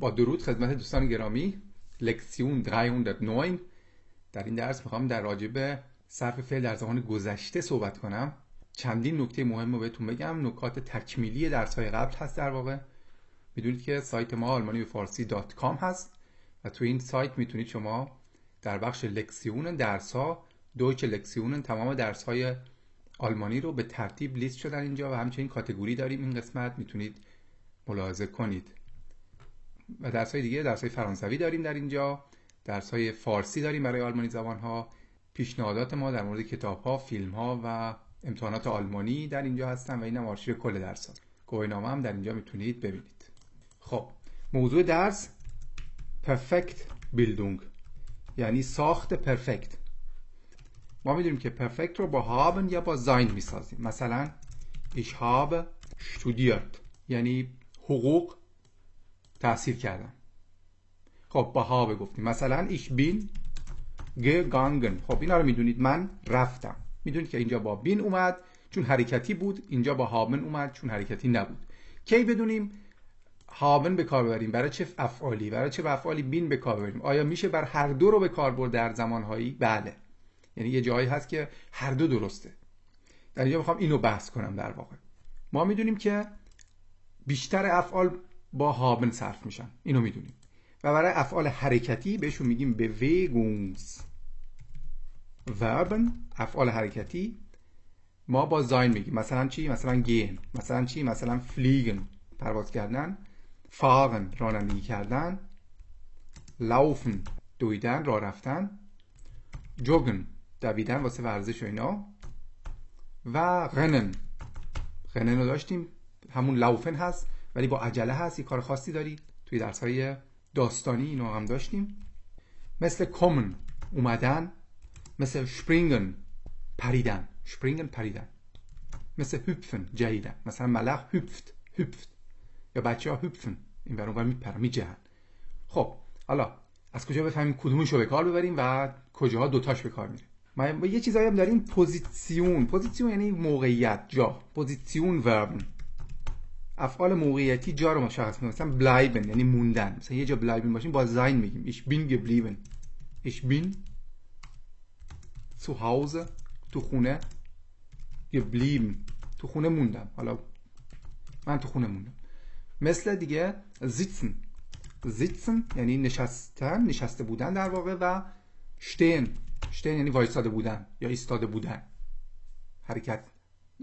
با درود خدمت دوستان گرامی. لکسیون 309. در این درس میخوام در راجب صرف فعل در زمان گذشته صحبت کنم. چندین نکته مهم رو بهتون بگم. نکات تکمیلی درس‌های قبل هست. در واقع میدونید که سایت ما almanibefarsi.com هست و تو این سایت میتونید شما در بخش لکسیون درس‌ها دویچه لکسیون تمام درس‌های آلمانی رو به ترتیب لیست شدن اینجا و همچنین کاتگوری داریم. این قسمت میتونید ملاحظه کنید. و درس‌های دیگه، درس‌های فرانسوی داریم در اینجا، درس‌های فارسی داریم برای آلمانی زبان‌ها. پیشنهادات ما در مورد کتاب‌ها، فیلم‌ها و امتحانات آلمانی در اینجا هستن و اینم آرشیو کل درس‌ها. گواهینامه هم در اینجا میتونید ببینید. خب، موضوع درس پرفکت بیلدونگ، یعنی ساخت پرفکت. ما میدونیم که پرفکت رو با هابن یا با زاین میسازیم. مثلا ich habe studiert، یعنی حقوق تحصیل کردم. خب با هابه گفتیم. مثلا ich bin gegangen. خب اینا رو میدونید، من رفتم. میدونید که اینجا با بین اومد چون حرکتی بود، اینجا با هابن اومد چون حرکتی نبود. کی بدونیم هابن به کار ببریم؟ برای چه افعالی؟ برای چه افعالی بین به کار ببریم؟ آیا میشه بر هر دو رو به کار برد در زمانهایی؟ بله. یعنی یه جایی هست که هر دو درسته. در اینجا میخوام اینو بحث کنم. در واقع ما میدونیم که بیشتر افعال با هابن صرف میشن، اینو میدونیم. و برای افعال حرکتی بهشون میگیم Bewegungsverben. افعال حرکتی ما با زاین میگیم. مثلا چی؟ مثلا gehen. مثلا چی؟ مثلا fliegen، پرواز کردن. fahren، رانندگی کردن. laufen، دویدن، راه رفتن. joggen، دویدن واسه ورزش و اینا. و rennen رو داشتیم، همون لوفن هست ولی با عجله هست. یه کار خاصی داری. توی درس‌های داستانی اینو هم داشتیم. مثل kommen، اومدن. مثل springen، پریدن. مثل hüpfen، جریدن. مثلا ملخ hüpft یا بچه‌ها hüpfen، این ور اون ور میپرن، میجهن. خب حالا از کجا بفهمیم کدومش رو به کار ببریم و کجاها دوتاش به کار میره؟ ما یه چیزایی هم داریم. پوزیسیون یعنی موقعیت، جا. پوزیسیون وربن، افعال موقعیتی جا رو مشخص می‌کنه. مثلا bleiben یعنی موندن. مثلا یه جا bleiben باشیم با زاین میگیم ich bin geblieben. ich bin zu Hause، تو خونه. geblieben، تو خونه موندم. حالا من تو خونه موندم. مثل دیگه sitzen یعنی نشسته بودن در واقع. و stehen یعنی وایساده بودن یا ایستاده بودن. حرکت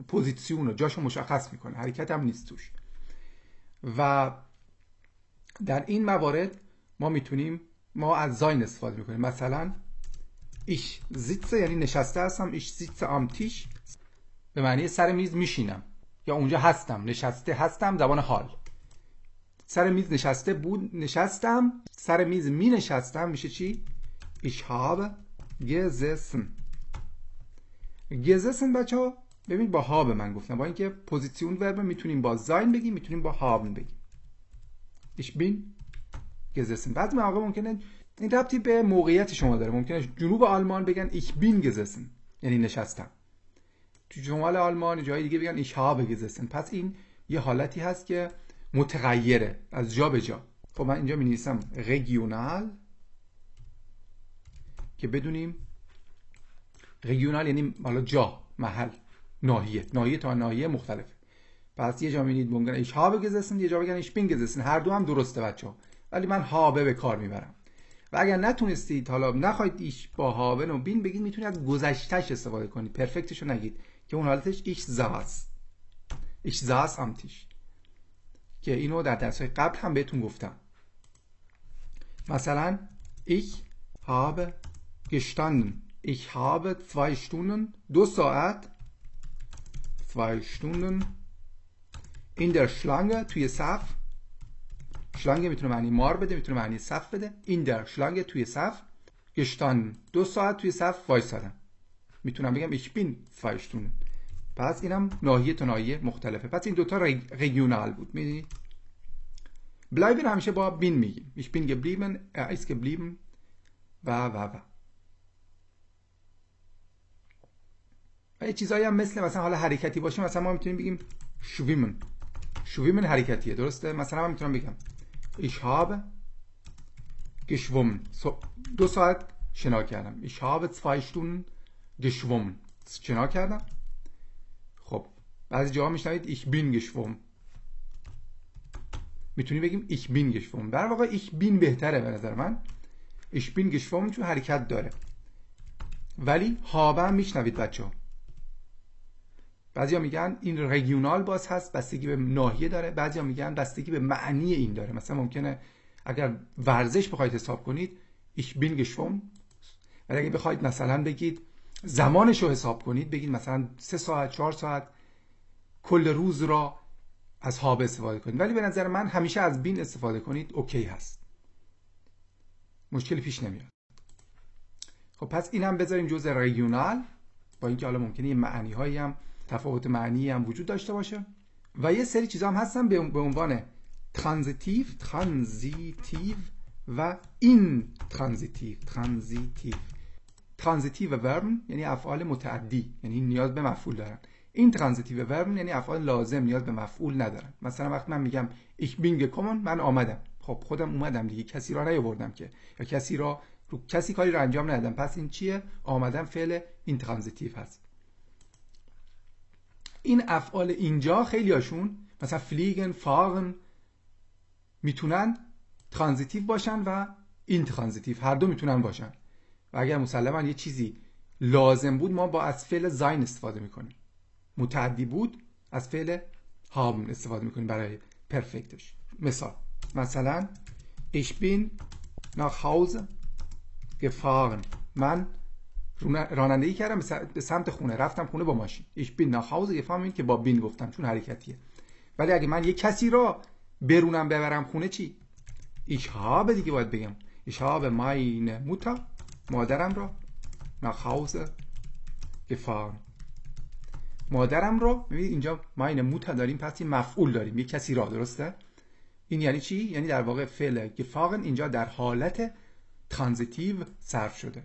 پوزیسیون رو، جاشو مشخص میکنه، حرکت هم نیست توش. و در این موارد ما از زاین استفاده میکنیم. مثلا ich sitze یعنی نشسته هستم. ich sitze am Tisch به معنی سر میز میشینم یا اونجا هستم، نشسته هستم، زبان حال. سر میز نشستم، سر میز می نشستم میشه چی؟ ich habe gesessen. بچه‌ها ببین با ها به من گفتم. با اینکه پوزیسیون ورب میتونیم با زاین بگیم، میتونیم با هابن بگیم. ich bin gesessen. بعضی مواقع ممکنه این ربطی به موقعیت شما داره. ممکنه جنوب آلمان بگن ich bin gesessen یعنی نشستم. تو شمال آلمان جای دیگه بگن ich habe gesessen. پس این یه حالتی هست که متغیره از جا به جا. خب من اینجا می‌نویسم regional که بدونیم regional یعنی حالا جا، محل، ناحیه تا ناحیه مختلفه. پس یه جا می‌بینید ممکنه ich habe gesessen، یه جا بگن ich bin gesessen. هر دو هم درسته بچه‌ها، ولی من habe به کار میبرم. و اگر نتونستید، حالا نخواهید ich با haben و bin بگید، میتونید از گذشتهش استفاده کنید. پرفکتش رو نگید که اون حالتش ich saß am Tisch که اینو در درس‌های قبل هم بهتون گفتم. مثلا ich habe gestanden. ich habe 2 Stunden 2 ساعت 2 Stunden in der Schlange توی صف. شلانگه میتونه معنی مار بده، میتونه معنی صف بده. in der Schlange توی صف. gestanden 2 ساعت توی صف وایسادم. میتونم بگم ich bin 2 Stunden. پس اینم ناحیه تا ناحیه مختلفه. پس این دوتا regional بود. میدونید bleiben همیشه با bin میگیم. ich bin geblieben، er ist geblieben و یه چیزایی هم مثلا حالا حرکتی باشه. مثلا ما میتونیم بگیم schwimmen حرکتیه، درسته؟ مثلا من میتونم بگم ich habe geschwommen. 2 ساعت شنا کردم. ich habe 2 Stunden geschwommen. شنا کردم. خب بعضی جاها میشنوید ich bin geschwommen. میتونی بگیم ich bin geschwommen. در واقع ich bin بهتره به نظر من. ich bin geschwommen چون حرکت داره. ولی habe هم میشنوید بچه‌ها. بعضیا میگن این رگیونال باز هست، بستگی به ناحیه داره. بعضیا میگن بستگی به معنی این داره. مثلا ممکنه اگر ورزش بخواید حساب کنید ich bin geschwommen، ولی اگه بخواید مثلا بگید زمانش رو حساب کنید، بگید مثلا 3 ساعت 4 ساعت کل روز را از habe استفاده کنید. ولی به نظر من همیشه از بین استفاده کنید اوکی هست، مشکلی پیش نمیاد. خب پس اینم بذاریم جزء رگیونال، با اینکه حالا ممکنه یه معنی هایی هم تفاوت معنی هم وجود داشته باشه. و یه سری چیزا هم هستن به عنوان ترانزیتیو و این ترانزیتیو. ترانزیتیو ورب یعنی افعال متعدی، یعنی نیاز به مفعول دارن. این ترانزیتیو ورب یعنی افعال لازم نیاز به مفعول ندارن. مثلا وقتی من میگم ich bin gekommen، من آمدم. خب خودم اومدم دیگه، کسی را نیاوردم که، یا کسی کاری رو انجام ندادم. پس این چیه؟ آمدن فعل این ترانزیتیو هست. این افعال اینجا خیلی هاشون مثلا فلیگن، فاغن میتونن ترانزیتیو باشن و این ترانزیتیو، هر دو میتونن باشن. و اگر مسلما یه چیزی لازم بود ما با از فعل زاین استفاده میکنیم، متعدی بود از فعل haben استفاده میکنیم برای پرفکتش. مثلا ich bin nach Hause gefahren، من رانندگی کردم به سمت خونه، رفتم خونه با ماشین. ich bin nach Hause gefahren این که با بین گفتم چون حرکتیه. ولی اگه من یه کسی را برونم ببرم خونه چی؟ ich habe دیگه باید بگم ich habe meine Mutter، مادرم را nach Hause gefahren. مادرم رو ببینید اینجا meine Mutter داریم، پس یه مفعول داریم، یه کسی را، درسته؟ این یعنی چی؟ یعنی در واقع فعل gefahren اینجا در حالت ترانزیتیو صرف شده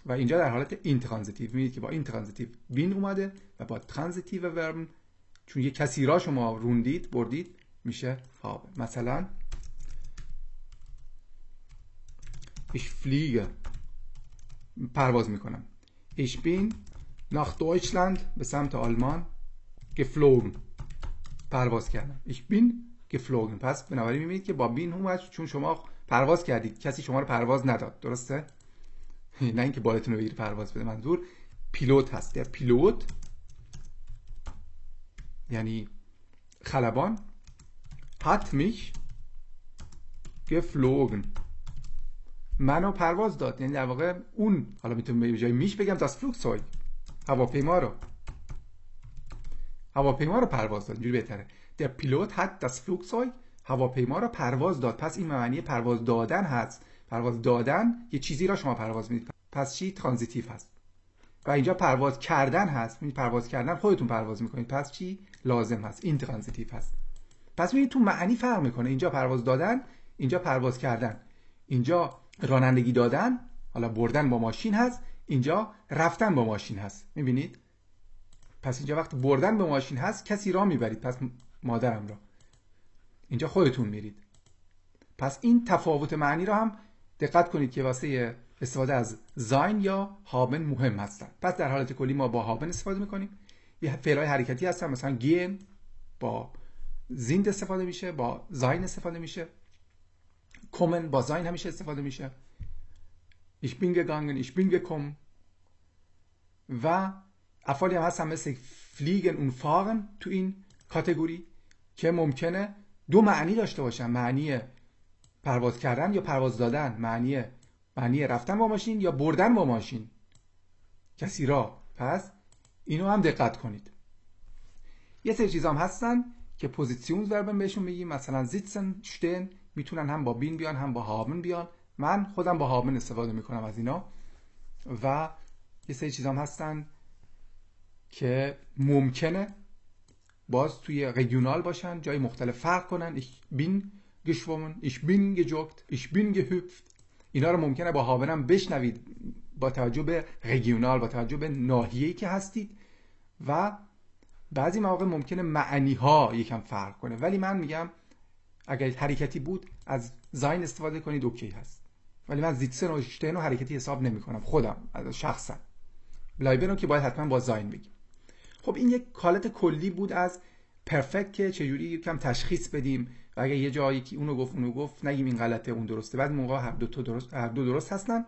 و اینجا در حالت این ترانزیتیو. می‌بینید که با این ترانزیتیو بین اومده و با ترانزیتیو ورب چون یه کسی را شما روندید بردید میشه habe. مثلا ich fliege، پرواز میکنم. ich bin nach Deutschland، به سمت آلمان، geflogen، پرواز کردم. ich bin geflogen. پس بنابراین میبینید که با بین اومد چون شما پرواز کردید، کسی شما رو پرواز نداد، درسته؟ نه اینکه بالتون رو بگیره پرواز بده. منظور پیلوت هست. در پیلوت یعنی خلبان hat mich geflogen، منو پرواز داد. یعنی در واقع اون، حالا میتونم به جای میش بگم das Flugzeug، هواپیما رو پرواز داد، اینجوری بهتره. der Pilot hat das Flugzeug، هواپیما رو پرواز داد. پس این معنی پرواز دادن هست. پرواز دادن یه چیزی را شما پرواز میدید، پس چی؟ ترانزیتیو هست. و اینجا پرواز کردن هست، میگید پرواز کردن خودتون پرواز میکنید، پس چی؟ لازم هست، این ترانزیتیو هست. پس میبینید تو معنی فرق میکنه. اینجا پرواز دادن، اینجا پرواز کردن. اینجا رانندگی دادن، حالا بردن با ماشین هست، اینجا رفتن با ماشین هست. میبینید؟ پس اینجا وقتی بردن به ماشین هست کسی را میبرید، پس مادرم را. اینجا خودتون میرید. پس این تفاوت معنی را هم دقت کنید که واسه استفاده از زاین یا هابن مهم هستن. پس در حالت کلی ما با هابن استفاده میکنیم. یه فعل‌های حرکتی هستن، مثلا گین با زیند استفاده میشه، با زاین استفاده میشه. کومن با زاین همیشه استفاده میشه. ich bin gegangen، ich bin gekommen. و افعالی هم هستن مثل fliegen und fahren تو این کاتگوری که ممکنه دو معنی داشته باشن، معنی پرواز کردن یا پرواز دادن، معنی رفتن با ماشین یا بردن با ماشین کسی را. پس اینو هم دقت کنید. یه سری چیزا هم هستن که پوزیشنز وربن بهشون میگیم، مثلا sitzen، stehen، میتونن هم با بین بیان هم با haben بیان. من خودم با haben استفاده میکنم از اینا. و یه سری چیزا هم هستن که ممکنه باز توی رگیونال باشن، جای مختلف فرق کنن. ich bin geschwommen، ich bin gejoggt، ich bin gehüpft. اینا رو ممکنه با هابن بشنوید با توجه به رگیونال، با توجه به ناحیه‌ای که هستید. و بعضی مواقع ممکنه معنی ها یکم فرق کنه، ولی من میگم اگر حرکتی بود از زاین استفاده کنید اوکی هست، ولی من زیتسن و شتن رو حرکتی حساب نمی کنم خودم از شخصا. بلایبن رو که باید حتما با زاین بگیم. خب این یک حالت کلی بود از پرفکت که چجوری یکم تشخیص بدیم و اگه یه جایی که اونو گفت نگیم این غلطه اون درسته، بعد موقع هر دو درست هستن.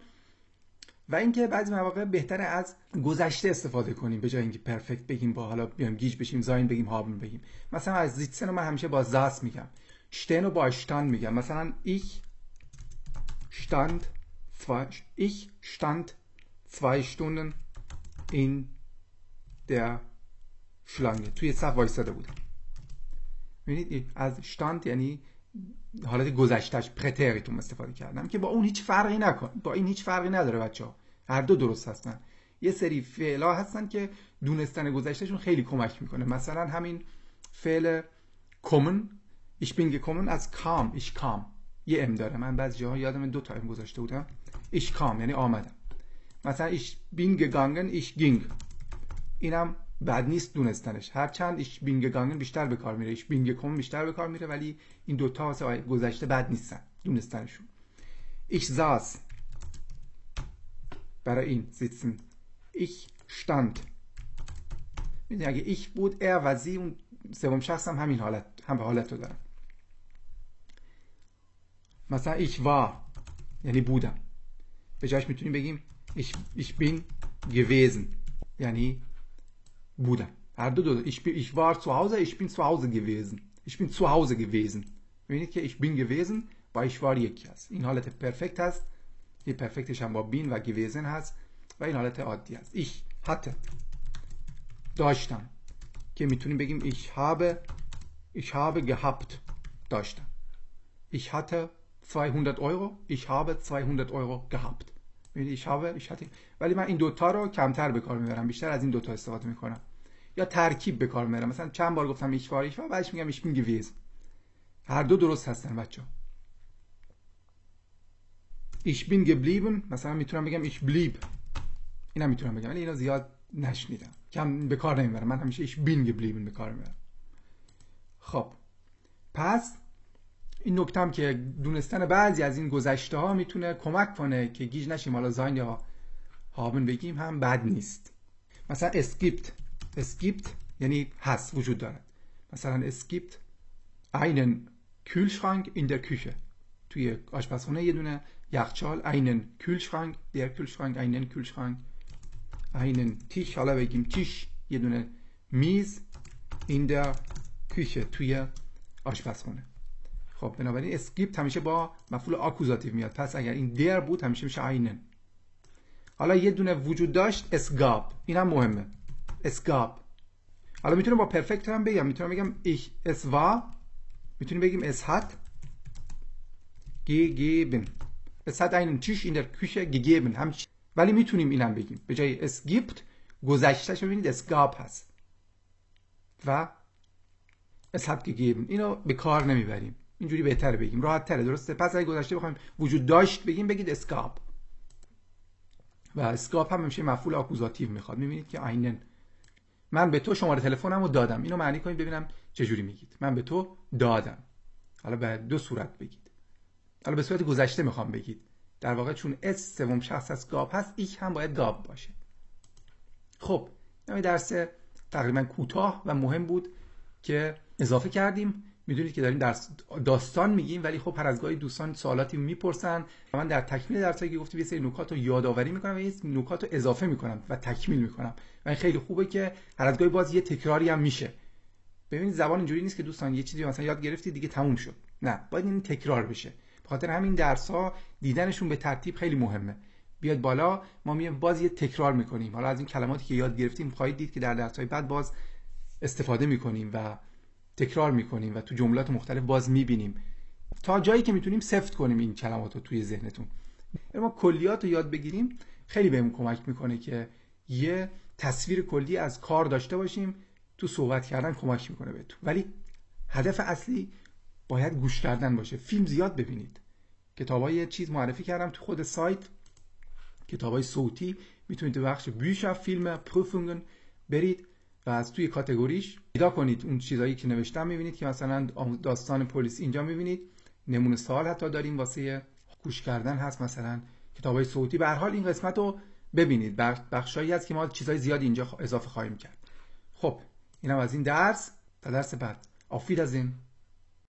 و اینکه بعضی مواقع بهتره از گذشته استفاده کنیم به جای اینکه پرفکت بگیم با حالا بیام گیج بشیم زاین بگیم هابن بگیم. مثلا از زیتسن رو من همیشه با زاس میگم، شتن رو با اشتان میگم. مثلا ich stand 2 Stunden in der Schlange. توی صف وایساده بودم. ببینید از شتاند یعنی حالت گذشتهش پرتریتوم استفاده کردم که با اون هیچ فرقی نکن، با این هیچ فرقی نداره بچه‌ها، هر دو درست هستن. یه سری فعلا هستن که دونستن گذشتهشون خیلی کمک میکنه. مثلا همین فعل kommen ich bin gekommen از kam ich kam یه ام داره. من بعضی جاها یادم 2 تا ام گذاشته بودم. ich kam یعنی آمدم. مثلا ich bin gegangen ich ging، اینم بد نیست دونستنش، هرچند ich bin gegangen بیشتر به کار میره، ich bin gekommen بیشتر به کار میره، ولی این دوتا واسه گذشته بد نیستن دونستنشون. ich saß برای این sitzen، ich stand میدونی اگه ich بود er و sie، اون سوم شخص هم همین حالت هم به حالت رو دارن. مثلا ich war یعنی بودم، به جاش میتونیم بگیم ich bin gewesen یعنی بودم. هر دو ich war zu Hause ich bin zu Hause gewesen ich bin zu Hause gewesen. ببینید که ich bin gewesen با ich war یکی هست. این حالت پرفکت هست، این پرفکتش هم با bin و gewesen هست و این حالت عادی هست. ich hatte داشتم که میتونیم بگیم ich habe gehabt داشتم. ich hatte 200 Euro ich habe 200 Euro gehabt. ببینید ich hatte، ولی من این دوتا رو کمتر به کار میبرم، بیشتر از این دوتا استفاده میکنم. یا ترکیب به کار میبرم، مثلا چند بار گفتم ich war بعدش میگم ich bin gewesen. هر دو درست هستن بچه‌ها. ich bin geblieben مثلا میتونم بگم ich blieb، اینا میتونم بگم ولی اینا زیاد نشنیدم، کم به کار نمیبرم. من همیشه ich bin geblieben به کار میبرم. خب پس این نکته هم که دونستن بعضی از این گذشته ها میتونه کمک کنه که گیج نشیم، حالا زاین یا هابن بگیم هم بد نیست. مثلا es gibt یعنی هست، وجود دارد. مثلا es gibt einen Kühlschrank in der Küche، توی آشپزخونه یه دونه یخچال، einen Kühlschrank der Kühlschrank einen Kühlschrank einen Tisch، حالا بگیم Tisch یه دونه میز in der Küche توی آشپزخونه. خب بنابراین اسکیپت همیشه با مفعول آکوزاتیو میاد، پس اگر این در بود همیشه میشه einen. حالا یه دونه وجود داشت اسگاب، این هم مهمه اسگاب. حالا میتونم با پرفکت هم بگم، میتونم بگم ich es war، میتونیم بگیم es hat gegeben es hat einen Tisch in der Küche gegeben هم، ولی میتونیم اینم بگیم به جای es gibt گذشتهش ببینید es gab هست و es hat gegeben، اینو به کار نمیبریم، اینجوری بهتره بگیم، راحت تره، درسته؟ پس اگه گذشته بخوایم وجود داشت بگیم بگید اسکاپ، و اسکاپ هم میشه مفعول آکوزاتیو میخواد. میبینید که عینن من به تو شماره تلفنمو دادم، اینو معنی کنید ببینم چه جوری میگید. من به تو دادم، حالا به دو صورت بگید. حالا به صورت گذشته میخوام بگید، در واقع چون اس سوم شخص از گاب هست ایک هم باید گاب باشه. خب این درس تقریبا کوتاه و مهم بود که اضافه کردیم. میدونید که داریم درس داستان میگیم، ولی خب هر از گاهی دوستان سوالاتی میپرسن و من در تکمیل درسایی که گفتم یه سری نکات رو یادآوری میکنم و یه نکات رو اضافه میکنم و تکمیل میکنم و این خیلی خوبه که هر از گاهی باز یه تکراری هم میشه. ببینید زبان اینجوری نیست که دوستان یه چیزی مثلا یاد گرفتید دیگه تموم شد، نه، باید این تکرار بشه. به خاطر همین درس ها دیدنشون به ترتیب خیلی مهمه. بیاد بالا ما میایم باز یه تکرار میکنیم. حالا از این کلماتی که یاد گرفتیم خواهید دید که در درس‌های بعد باز استفاده میکنیم و تکرار میکنیم و تو جملات مختلف باز میبینیم تا جایی که میتونیم سفت کنیم این کلمات رو توی ذهنتون. ما کلیات رو یاد بگیریم خیلی بهمون کمک میکنه که یه تصویر کلی از کار داشته باشیم، تو صحبت کردن کمک میکنه بهتون. ولی هدف اصلی باید گوش کردن باشه. فیلم زیاد ببینید. کتابای چیز معرفی کردم تو خود سایت، کتابای صوتی، میتونید تو بخش بیشتر فیلم پروفونگن برید و از توی کاتگوریش پیدا کنید اون چیزایی که نوشتم. میبینید که مثلا داستان پلیس اینجا میبینید، نمونه سوال حتی داریم واسه گوش کردن هست، مثلا کتابای صوتی. به هر حال این قسمت رو ببینید، بخشایی هست که ما چیزای زیادی اینجا اضافه خواهیم کرد. خب اینم از این درس. تا درس بعد. Auf Wiedersehen.